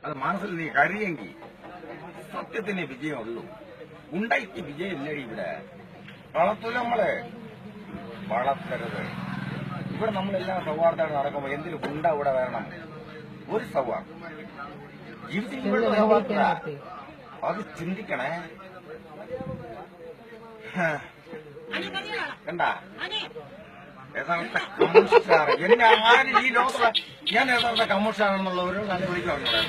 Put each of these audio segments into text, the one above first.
അത് മനസ്സിൽ നീ കഴിയെങ്കിൽ സത്യത്തിന് വിജയമുള്ളൂ. ഉണ്ടായിട്ട് വിജയമില്ലടി ഇവിടെ. വളർത്തൂല നമ്മളെ, വളർത്തരുത്. ഇവിടെ നമ്മളെല്ലാം സൗഹാർദ്ദമായിട്ട് നടക്കുമ്പോ എന്തിനു ഗുണ്ട ഇവിടെ വരണം? ഒരു സൗഹാർദ്ദം ജീവിതത്തിൽ അത് ചിന്തിക്കണേ. കണ്ട യഥാർത്ഥ കമ്മ്യൂണിസ്റ്റാണ് എന്നെ ആരും ഈ ലോകത്തിലെ ഞാൻ യഥാർത്ഥ കമ്മ്യൂണിസ്റ്റാണെന്നുള്ളവരോ കണ്ടുപിടിക്കാറുണ്ട്.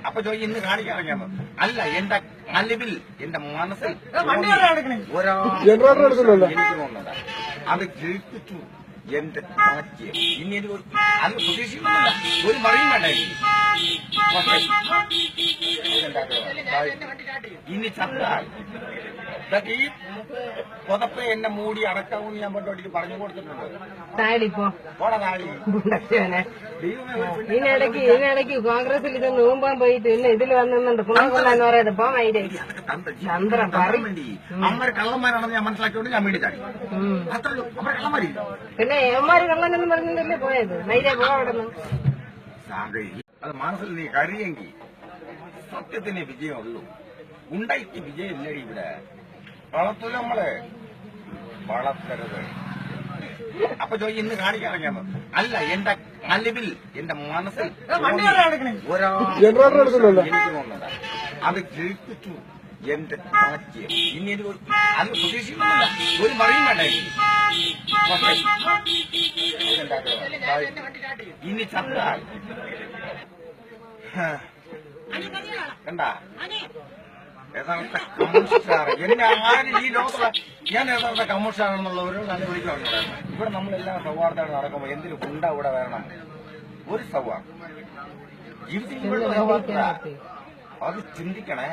അപ്പൊ ചോദിക്കും ഇന്ന് കാണിക്കാറിയാമോ? അല്ല, എന്റെ അലിവിൽ എന്റെ മനസ്സിൽ എനിക്ക് തോന്നുന്നത് അത് ജയിപ്പിച്ചു എന്റെ താജ്യം. ഇനി അത് പ്രതീക്ഷിക്കുന്നില്ല, ഒരു മറിയും വേണ്ട. ഇനി ചത്താൽ ഈ പുതപ്പ് എന്നെ മൂടി അടക്കാമെന്ന് ഞാൻ പണ്ടോട്ടിക്ക് പറഞ്ഞു കൊടുത്തിട്ടുണ്ട്. ഇതിനിടയ്ക്ക് കോൺഗ്രസിൽ ഇത് നോമ്പാൻ പോയിട്ട് ഇന്ന് ഇതിൽ വന്നിട്ടുണ്ട് കുളംകൊള്ളാന്ന് പറയുന്നത്. ഇപ്പൊ ചന്ദ്രൻ വേണ്ടി അമ്മ കള്ളന്മാരാണെന്ന് ഞാൻ മനസ്സിലാക്കിയോണ്ട് ഞാൻ വേണ്ടി ചാടി. അത്രയുള്ളൂ, അമ്മ കള്ളന്മാരില്ല. പിന്നെ ഏമാര് കള്ളനെന്ന് പറഞ്ഞതല്ലേ പോയത്. നൈരെ പോകണം. അത് മനസ്സിൽ നീ കഴിയെങ്കിൽ സത്യത്തിന് വിജയമുള്ളൂ. ഉണ്ടായിട്ട് വിജയമില്ലടി ഇവിടെ. വളർത്തൂല നമ്മളെ, വളർത്തരുത്. അപ്പൊ ചോദിക്കും ഇന്ന് കാണിക്കാറിയാമോ? അല്ല, എന്റെ അലിവിൽ എന്റെ മനസ്സിൽ എനിക്ക് തോന്നുന്നത് അത് ജയിപ്പിച്ചു എന്റെ താജ്യം. ഇനി അത് പ്രതീക്ഷിക്കുന്നില്ല, ഒരു മറിയും വേണ്ട. ഇനി ചത്താൽ കണ്ട യഥാർത്ഥ കമ്മ്യൂണിസ്റ്റാണ് എന്നെ ആരും ഈ ലോകത്തിലെ ഞാൻ യഥാർത്ഥ കമ്മ്യൂണിസ്റ്റാണെന്നുള്ളവരോ കണ്ടുപിടിക്കാറുണ്ട്. ഇവിടെ നമ്മളെല്ലാം സൗഹാർദ്ദമായിട്ട് നടക്കുമ്പോ എന്തിനു ഗുണ്ട ഇവിടെ വരണം? ഒരു സൗഹാർദ്ദം ജീവിതത്തിൽ അത് ചിന്തിക്കണേ.